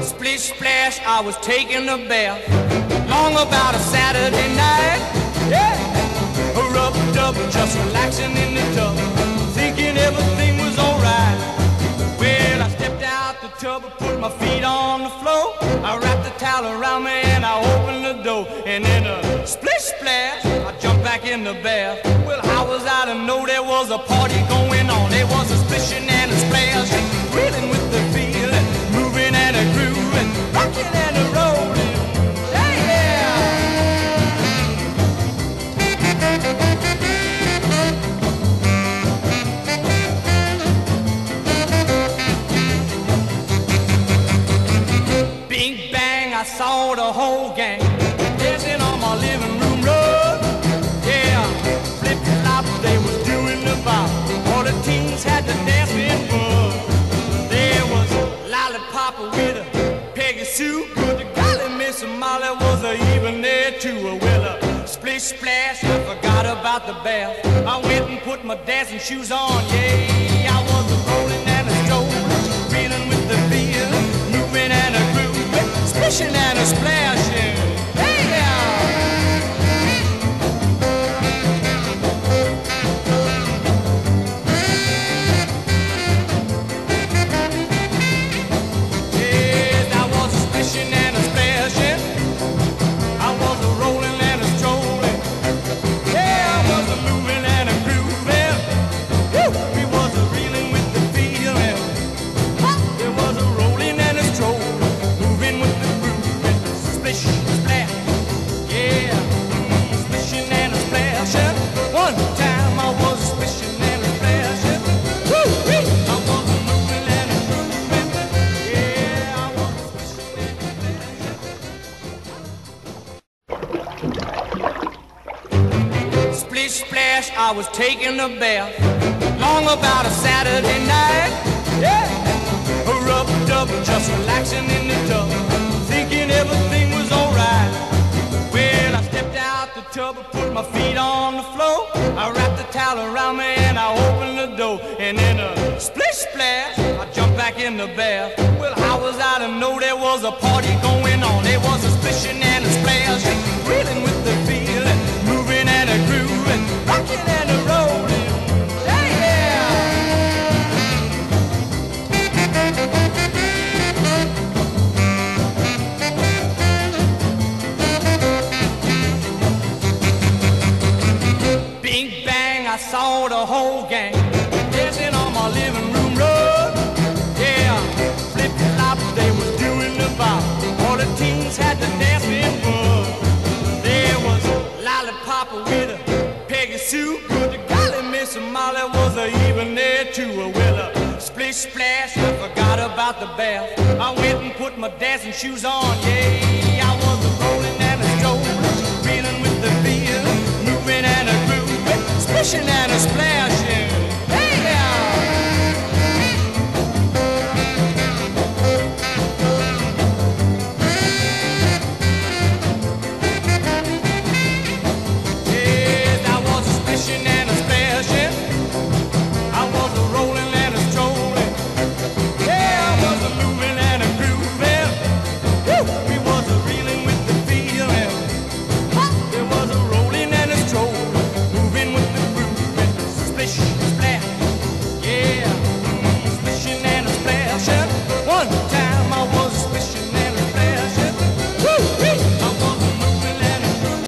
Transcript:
Splish splash, I was taking a bath, long about a Saturday night. Yeah, rub-a-dub, just relaxing in the tub, thinking everything was alright. Well, I stepped out the tub, put my feet on the floor, I wrapped the towel around me and I opened the door, and then a splish splash, I jumped back in the bath. Well, how was I to know there was a party going on? There was a splishing and a splash, reeling with the feeling, moving and a grooving, rocking and a rolling. Hey, yeah! Bing bang, I saw the whole gang dancing on my living room rug. Yeah, flip flop, they was doing the bop. All the teens had the dancing bug. There was Lollipop with a Peggy Sue, but the golly Miss Molly was even there too. Well, a splish splash, I forgot about the bath. I went and put my dancing shoes on. Yeah, I was a rolling and a strolling, reeling with the feel, moving and a grooving, splishing and a splashing. Hey, yeah! Yes, I was a splishing and a splashing. I was a rolling and a strolling. Yeah, I was a moving and a grooving. Woo! We was a reeling with the feeling. There was a rolling and a strolling, moving with the grooving, splish, splash. Yeah, splishing and a splashing. One time I was a splishing and a splashing. Woo-wee! I was a moving and a grooving. Yeah, I was a splishing and a splashing. Splish splash, I was taking a bath, long about a Saturday night. Yeah, rub-a-dub, just relaxing in the tub, thinking everything was alright. Well, I stepped out the tub, put my feet on the floor, I wrapped the towel around me and I opened the door, and then a splish splash, I jumped back in the bath. Well, how was I to know there was a party going on? There was a splishing and a splashing, reeling with the feeling, moving and a grooving, rocking and a rolling. Hey, yeah! Bing bang, I saw the whole gang dancing on my living room rug. Yeah, flip flop, they was doing the bop. All the teens had the dancing bug. There was Lollipop with a Peggy Sue, but the golly Miss Molly was even there too. Well, a splish splash, I forgot about the bath. I went and put my dancing shoes on. Yeah, I was a rolling and a strolling, reeling with the feel, moving and a grooving, splishing and a splashing.